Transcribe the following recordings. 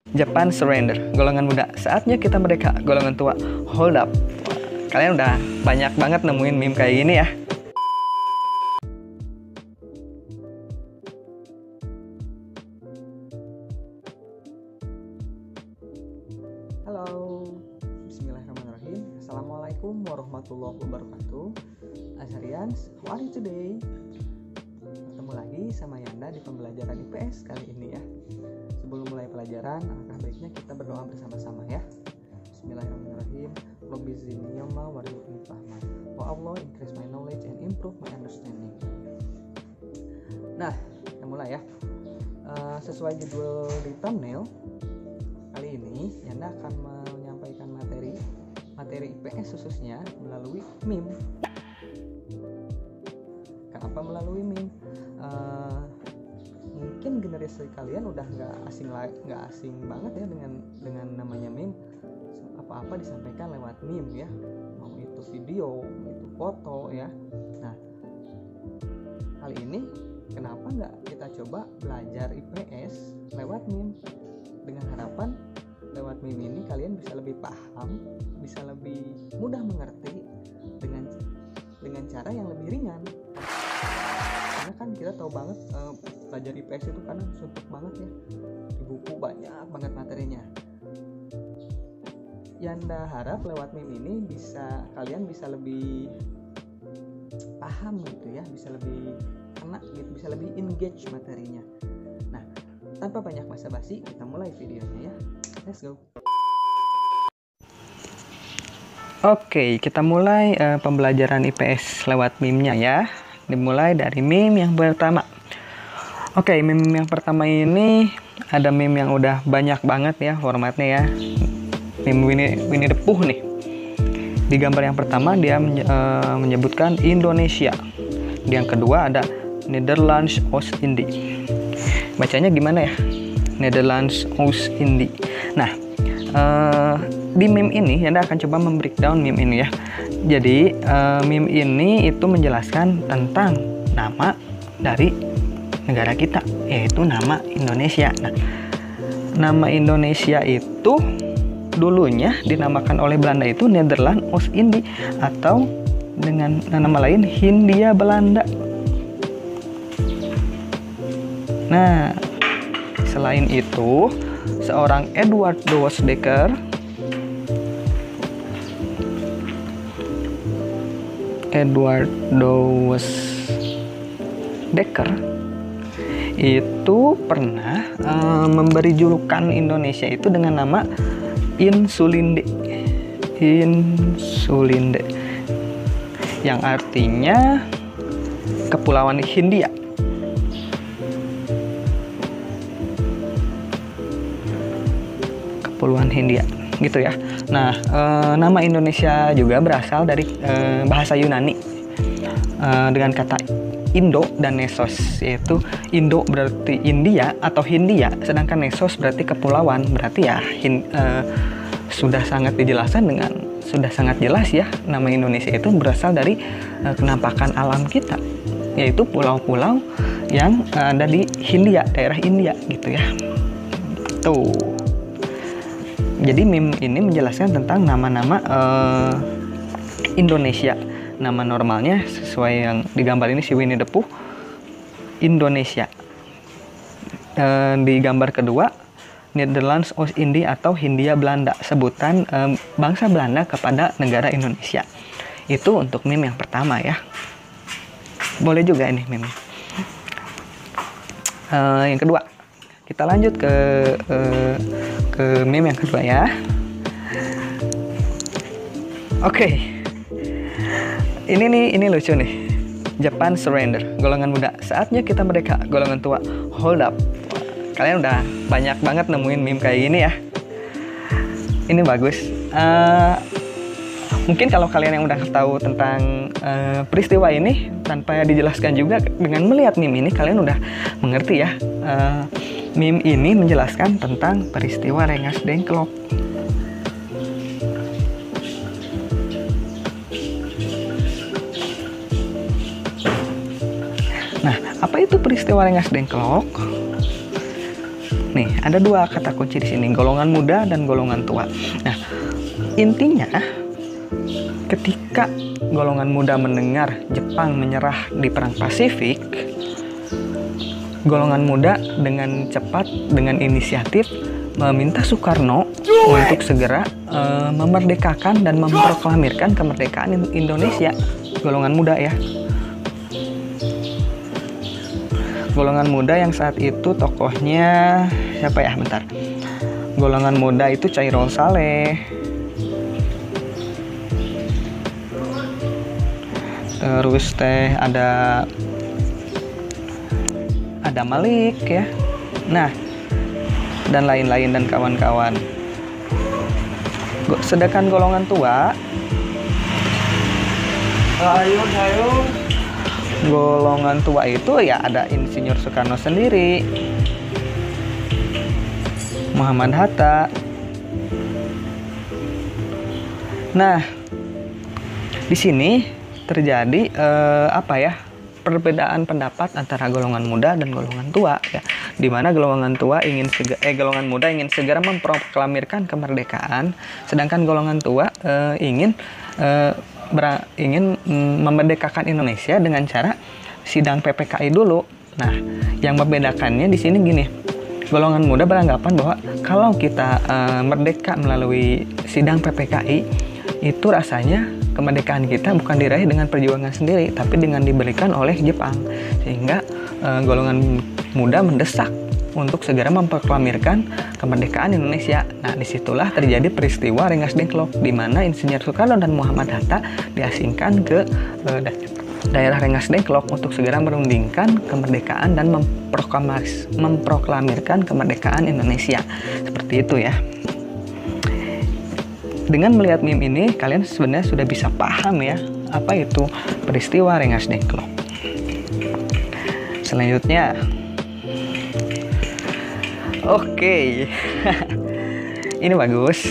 Japan surrender, golongan muda. Saatnya kita merdeka, golongan tua. Hold up. Kalian udah banyak banget nemuin meme kayak gini ya. Halo, bismillahirrahmanirrahim. Assalamualaikum warahmatullahi wabarakatuh. Azharians, how are you today? Ketemu lagi sama Yanda di pembelajaran IPS kali ini ya. Sebelum mulai pelajaran, alangkah baiknya kita berdoa bersama-sama ya. Bismillahirrahmanirrahim. Rabbi zidni ilma warzuqni fahma. Wa Allah, increase my knowledge and improve my understanding. Nah, kita mulai ya. Sesuai judul di thumbnail, kali ini Yanda akan menyampaikan materi IPS khususnya melalui meme. Kenapa melalui meme? Mungkin generasi kalian udah nggak asing banget ya dengan namanya meme. Apa-apa disampaikan lewat meme ya, mau itu video, mau itu foto ya. Nah, kali ini kenapa nggak kita coba belajar IPS lewat meme, dengan harapan lewat meme ini kalian bisa lebih paham, bisa lebih mudah mengerti dengan cara yang lebih ringan. Karena kan kita tahu banget belajar IPS itu kadang suntuk banget ya, di buku banyak banget materinya. Yanda harap lewat meme ini kalian bisa lebih paham gitu ya, bisa lebih kena gitu, bisa lebih engage materinya. Nah, tanpa banyak basa-basi kita mulai videonya ya. Let's go. Oke, kita mulai pembelajaran IPS lewat meme-nya ya. Dimulai dari meme yang pertama. Oke, meme yang pertama ini ada meme yang udah banyak banget ya formatnya ya. Meme Winnie the Pooh nih. Di gambar yang pertama dia menyebutkan Indonesia. Di yang kedua ada Netherlands Oost-Indie. Bacanya gimana ya? Netherlands Oost-Indie. Nah, di meme ini Anda akan coba membreakdown meme ini ya. Jadi meme ini itu menjelaskan tentang nama dari negara kita, yaitu nama Indonesia. Nah, nama Indonesia itu dulunya dinamakan oleh Belanda itu Nederland Oost-Indie, atau dengan nama lain Hindia Belanda. Nah, selain itu seorang Edward Douwes Dekker itu pernah memberi julukan Indonesia itu dengan nama Insulinde, yang artinya Kepulauan Hindia. Kepulauan Hindia gitu ya. Nah, nama Indonesia juga berasal dari bahasa Yunani dengan kata Indo dan Nesos, yaitu Indo berarti India atau Hindia, sedangkan Nesos berarti kepulauan. Berarti ya sudah sangat jelas ya, nama Indonesia itu berasal dari penampakan alam kita, yaitu pulau-pulau yang ada di Hindia, daerah India gitu ya. Tuh. Jadi meme ini menjelaskan tentang nama-nama Indonesia. Nama normalnya sesuai yang digambar ini si Winnie the Pooh, Indonesia. Di gambar kedua Netherlands Oost-Indie atau Hindia Belanda, sebutan bangsa Belanda kepada negara Indonesia. Itu untuk meme yang pertama ya. Boleh juga ini meme. Yang kedua, kita lanjut ke meme yang kedua ya. Oke. Ini lucu nih. Japan surrender, golongan muda. Saatnya kita merdeka, golongan tua. Hold up. Kalian udah banyak banget nemuin meme kayak gini ya. Ini bagus. Mungkin kalau kalian yang udah tahu tentang peristiwa ini tanpa dijelaskan juga, dengan melihat meme ini kalian udah mengerti ya. Meme ini menjelaskan tentang peristiwa Rengas Dengklok. Nah, apa itu peristiwa Rengas Dengklok? Nih, ada dua kata kunci di sini, golongan muda dan golongan tua. Nah, intinya ketika golongan muda mendengar Jepang menyerah di Perang Pasifik, golongan muda dengan cepat, dengan inisiatif meminta Soekarno untuk segera memerdekakan dan memproklamirkan kemerdekaan Indonesia. Golongan muda ya. Golongan muda yang saat itu tokohnya siapa ya? Bentar. Golongan muda itu Chairul Saleh, terus ada Malik ya. Nah, dan lain-lain dan kawan-kawan. Sedangkan golongan tua, golongan tua itu ya ada Insinyur Soekarno sendiri, Muhammad Hatta. Nah, di sini terjadi perbedaan pendapat antara golongan muda dan golongan tua ya, di mana golongan muda ingin segera memproklamirkan kemerdekaan, sedangkan golongan tua ingin memerdekakan Indonesia dengan cara sidang PPKI dulu. Nah, yang membedakannya di sini gini. Golongan muda beranggapan bahwa kalau kita merdeka melalui sidang PPKI, itu rasanya kemerdekaan kita bukan diraih dengan perjuangan sendiri, tapi dengan diberikan oleh Jepang. Sehingga golongan muda mendesak untuk segera memproklamirkan kemerdekaan Indonesia. Nah, disitulah terjadi peristiwa Rengas Dengklok, di mana Insinyur Soekarno dan Muhammad Hatta diasingkan ke daerah Rengas Dengklok untuk segera merundingkan kemerdekaan dan memproklamirkan kemerdekaan Indonesia. Seperti itu ya. Dengan melihat meme ini, kalian sebenarnya sudah bisa paham ya, apa itu peristiwa Rengas Dengklok. Selanjutnya, oke. Ini bagus.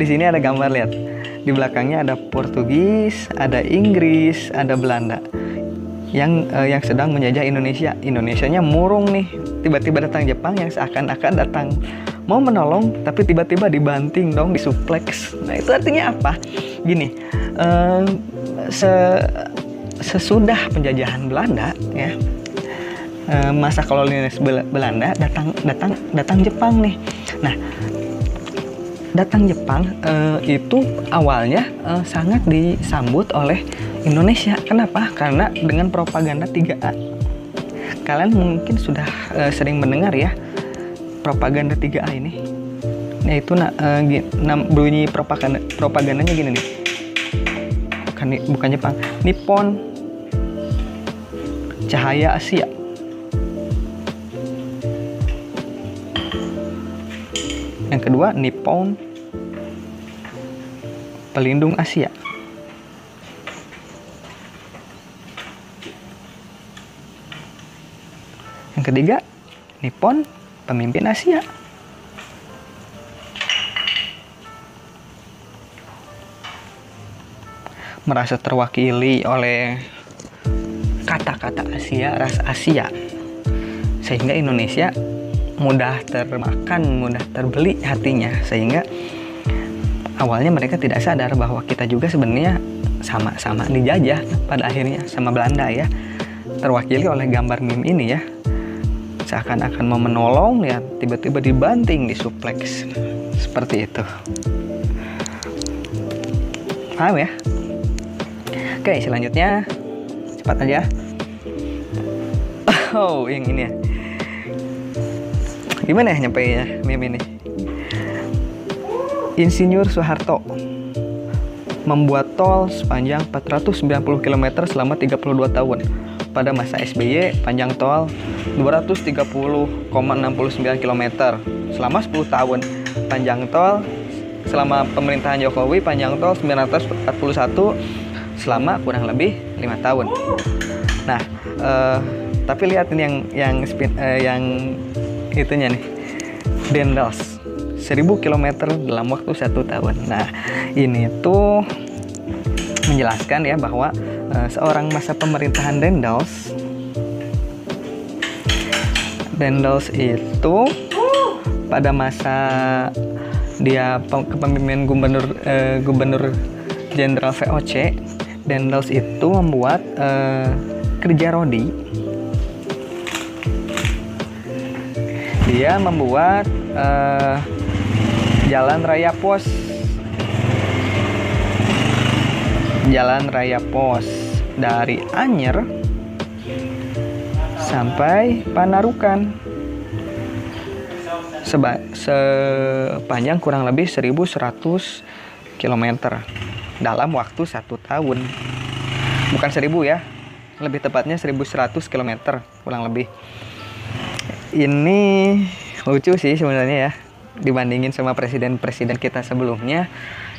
Di sini ada gambar, lihat. Di belakangnya ada Portugis, ada Inggris, ada Belanda yang sedang menjajah Indonesia. Indonesianya murung nih. Tiba-tiba datang Jepang yang seakan-akan datang mau menolong, tapi tiba-tiba dibanting dong, disupleks. Nah, itu artinya apa? Gini, sesudah penjajahan Belanda ya, masa kolonialis Belanda, datang Jepang nih. Nah, datang Jepang itu awalnya sangat disambut oleh Indonesia. Kenapa? Karena dengan propaganda 3A. Kalian mungkin sudah sering mendengar ya propaganda 3A ini. Yaitu bunyi propagandanya gini nih. Bukan Jepang. Nippon Cahaya Asia. Yang kedua, Nippon Pelindung Asia. Yang ketiga, Nippon Pemimpin Asia. Merasa terwakili oleh kata-kata Asia, ras Asia, sehingga Indonesia mudah termakan, mudah terbeli hatinya, sehingga awalnya mereka tidak sadar bahwa kita juga sebenarnya sama-sama dijajah pada akhirnya sama Belanda ya. Terwakili oleh gambar meme ini ya, seakan-akan mau menolong ya, tiba-tiba dibanting, disupleks. Seperti itu. Paham ya? Oke, selanjutnya cepat aja. Oh, yang ini ya. Gimana ya nyampainya meme ini? Insinyur Soeharto membuat tol sepanjang 490 km selama 32 tahun. Pada masa SBY, panjang tol 230,69 km selama 10 tahun. Panjang tol selama pemerintahan Jokowi, panjang tol 941 selama kurang lebih 5 tahun. Nah, tapi lihat ini yang itunya nih, Dendels 1000 km dalam waktu 1 tahun. Nah, ini tuh menjelaskan ya bahwa seorang masa pemerintahan Dendels itu pada masa dia kepemimpinan gubernur jenderal VOC, Daendels itu membuat kerja rodi. Dia membuat jalan raya pos. Jalan raya pos dari Anyer sampai Panarukan sepanjang kurang lebih 1.100 km dalam waktu 1 tahun. Bukan 1.000 ya, lebih tepatnya 1.100 km kurang lebih. Ini lucu sih sebenarnya ya, dibandingin sama presiden-presiden kita sebelumnya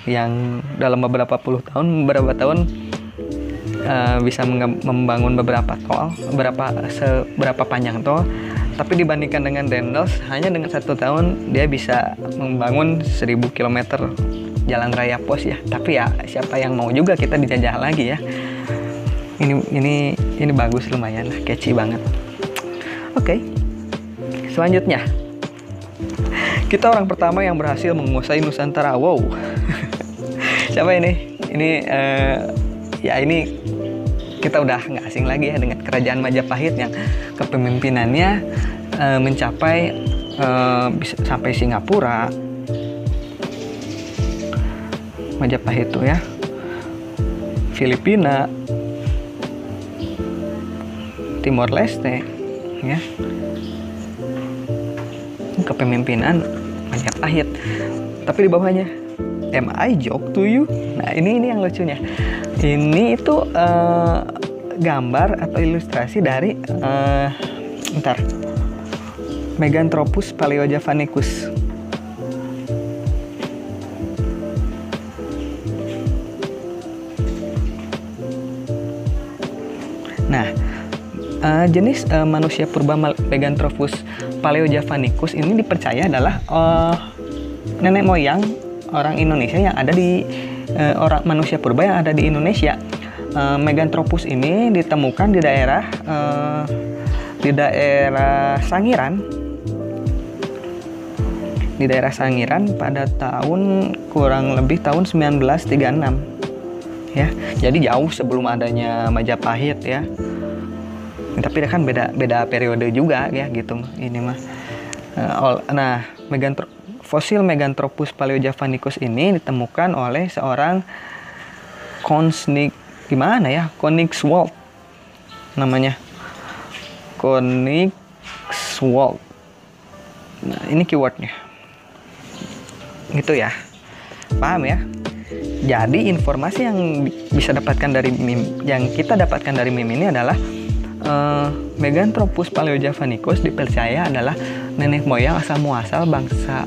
yang dalam beberapa tahun bisa membangun beberapa tol, seberapa panjang tol. Tapi dibandingkan dengan Daendels, hanya dengan 1 tahun dia bisa membangun 1.000 km jalan raya pos ya. Tapi ya siapa yang mau juga kita dijajah lagi ya. Ini bagus, lumayan lah, catchy banget. Oke. Selanjutnya, kita orang pertama yang berhasil menguasai Nusantara. Wow. Siapa ini? Ini kita udah nggak asing lagi ya dengan kerajaan Majapahit yang kepemimpinannya mencapai bisa sampai Singapura. Majapahit itu ya, Filipina, Timor Leste, ya, kepemimpinan Majapahit. Tapi di bawahnya, am I joke to you? Nah ini yang lucunya. Ini itu gambar atau ilustrasi dari Meganthropus paleojavanicus. Nah, jenis manusia purba Meganthropus paleojavanicus ini dipercaya adalah nenek moyang orang Indonesia yang ada di orang manusia purba yang ada di Indonesia. Meganthropus ini ditemukan di daerah Sangiran pada tahun kurang lebih tahun 1936 ya. Jadi jauh sebelum adanya Majapahit ya. Tapi kan beda periode juga ya gitu ini mah. Nah, fosil Meganthropus paleojavanicus ini ditemukan oleh seorang Koenigswald namanya. Koenigswald. Nah, ini keywordnya. Gitu ya. Paham ya? Jadi informasi yang bisa dapatkan dari kita dapatkan dari meme ini adalah Meganthropus paleojavanicus dipercaya adalah nenek moyang asal muasal bangsa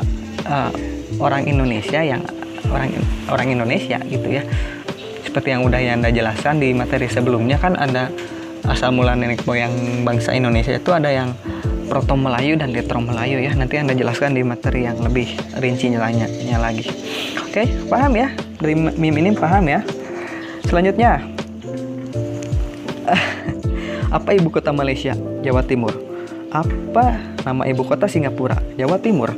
orang Indonesia orang Indonesia gitu ya. Seperti yang udah Anda jelaskan di materi sebelumnya, kan ada asal mula nenek moyang bangsa Indonesia itu ada yang Proto Melayu dan Retro Melayu ya. Nanti Anda jelaskan di materi yang lebih rinci nyalanya lagi. Oke, paham ya? Dari meme ini paham ya? Selanjutnya, apa ibu kota Malaysia? Jawa Timur. Apa nama ibu kota Singapura? Jawa Timur.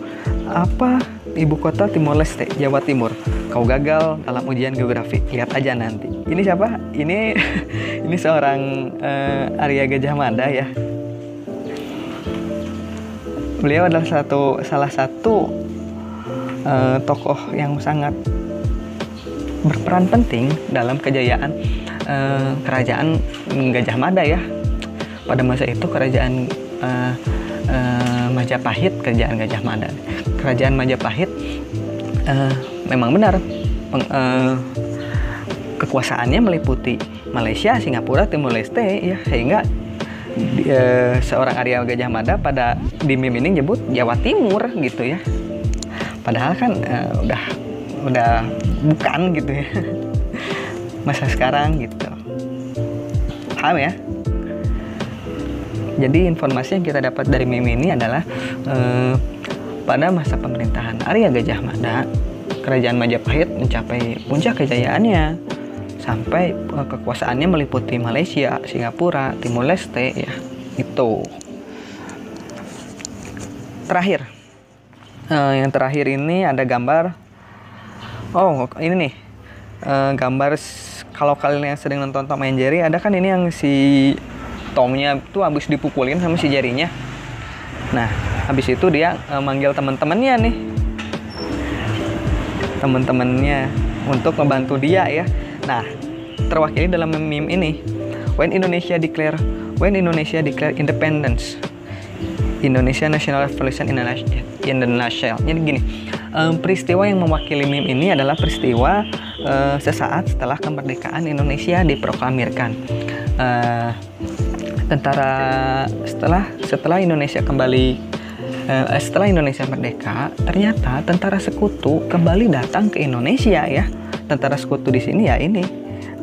Apa ibu kota Timor Leste? Jawa Timur. Kau gagal dalam ujian geografi. Lihat aja nanti. Ini siapa? Ini seorang Arya Gajah Mada ya. Beliau adalah salah satu tokoh yang sangat berperan penting dalam kejayaan kerajaan Gajah Mada ya. Pada masa itu kerajaan Majapahit, kerajaan Gajah Mada. Kerajaan Majapahit memang benar kekuasaannya meliputi Malaysia, Singapura, Timor Leste ya, sehingga seorang Arya Gajah Mada pada di meme ini nyebut Jawa Timur gitu ya. Padahal kan udah bukan gitu ya. Masa sekarang gitu. Paham ya? Jadi informasi yang kita dapat dari meme ini adalah pada masa pemerintahan Arya Gajah Mada, kerajaan Majapahit mencapai puncak kejayaannya sampai kekuasaannya meliputi Malaysia, Singapura, Timor Leste ya. Itu. Terakhir, Yang terakhir ini ada gambar. Oh, ini nih. Gambar kalau kalian yang sering nonton Tom and Jerry, ada kan ini yang si Tomnya tuh habis dipukulin sama si Jerry-nya. Nah, habis itu dia manggil teman-temannya nih. Teman-temannya untuk membantu dia ya. Nah, terwakili dalam meme ini. When Indonesia declare independence. Indonesia National Revolution in the nutshell. Jadi gini, peristiwa yang mewakili meme ini adalah peristiwa sesaat setelah kemerdekaan Indonesia diproklamirkan. Setelah Indonesia kembali, setelah Indonesia merdeka, ternyata tentara sekutu kembali datang ke Indonesia ya. Tentara sekutu di sini ya ini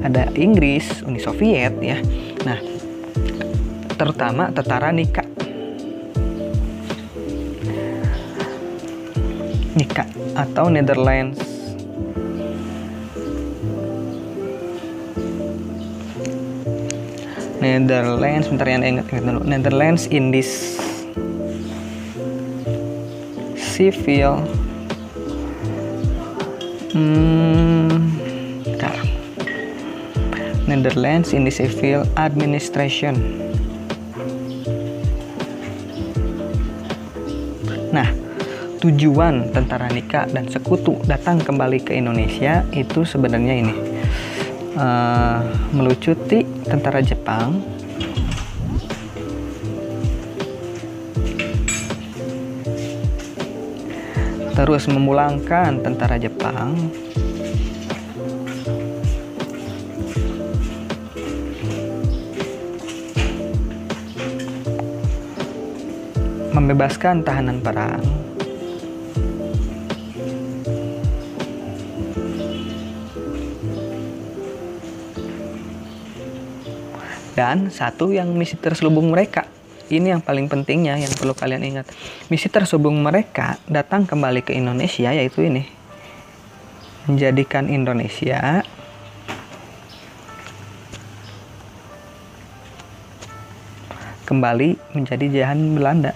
ada Inggris, Uni Soviet ya. Nah, terutama tentara Nika atau Netherlands. Bentar ya, ingat dulu. Netherlands Indies Civil Netherlands Indies Civil Administration. Nah, tujuan tentara Nika dan sekutu datang kembali ke Indonesia itu sebenarnya ini, melucuti tentara Jepang, terus memulangkan tentara Jepang, membebaskan tahanan perang, dan satu yang misi terselubung mereka. Ini yang paling pentingnya yang perlu kalian ingat. Misi terselubung mereka datang kembali ke Indonesia yaitu ini. Menjadikan Indonesia kembali menjadi jajahan Belanda.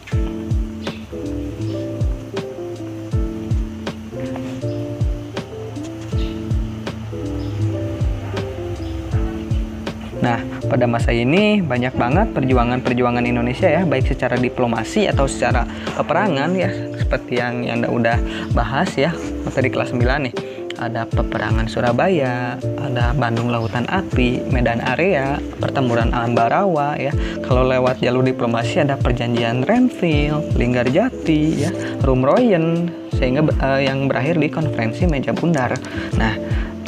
Nah, pada masa ini banyak banget perjuangan Indonesia ya, baik secara diplomasi atau secara peperangan ya, seperti yang Anda udah bahas ya, materi kelas 9 nih. Ada peperangan Surabaya, ada Bandung Lautan Api, Medan Area, pertempuran Ambarawa ya. Kalau lewat jalur diplomasi ada perjanjian Renville, Linggarjati ya, Rumroyen, sehingga yang berakhir di konferensi Meja Bundar. Nah,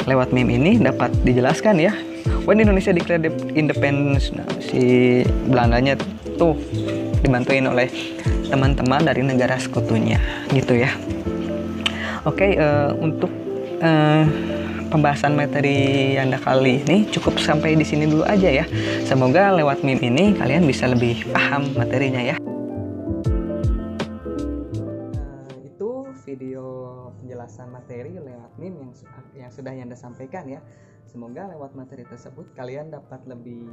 lewat meme ini dapat dijelaskan ya, when Indonesia declared independence, nah, si Belandanya tuh dibantuin oleh teman-teman dari negara sekutunya gitu ya. Oke, untuk pembahasan materi Anda kali ini cukup sampai di sini dulu aja ya. Semoga lewat meme ini kalian bisa lebih paham materinya ya. Itu video penjelasan materi lewat meme yang sudah Anda sampaikan ya. Semoga lewat materi tersebut kalian dapat lebih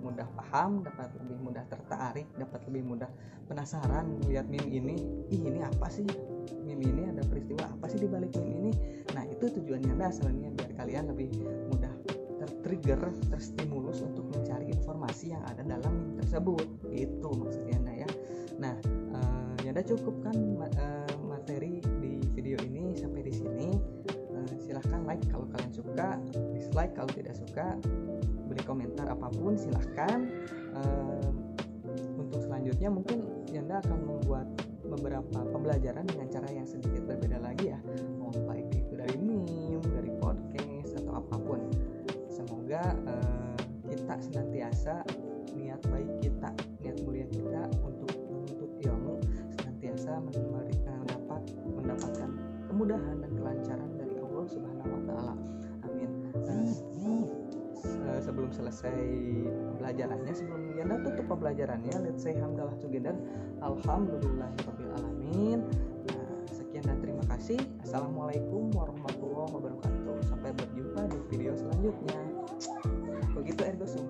mudah paham, dapat lebih mudah tertarik, dapat lebih mudah penasaran melihat meme ini. Ini apa sih? Meme ini ada peristiwa apa sih di balik meme ini? Nah, itu tujuannya asalnya biar kalian lebih mudah tertrigger, terstimulus untuk mencari informasi yang ada dalam meme tersebut. Itu maksudnya ya. Nah, Yanda cukupkan materi di video ini sampai di sini. Silahkan like kalau kalian suka, dislike kalau tidak suka, beri komentar apapun silahkan. Untuk selanjutnya mungkin Yanda akan membuat beberapa pembelajaran dengan cara yang sedikit berbeda lagi ya, mau baik itu dari meme, dari podcast atau apapun. Semoga kita senantiasa niat baik kita, niat mulia kita untuk menuntut ilmu senantiasa mendapatkan kemudahan dan kelancaran dari Allah Subhanahu wa taala. Amin. Sebelum selesai pembelajarannya, sebelum Yanda tutup pembelajarannya, let's say hamdalah together. Alhamdulillahirabbil alamin. Sekian dan terima kasih. Assalamualaikum warahmatullahi wabarakatuh. Sampai berjumpa di video selanjutnya. Begitu Ergosum.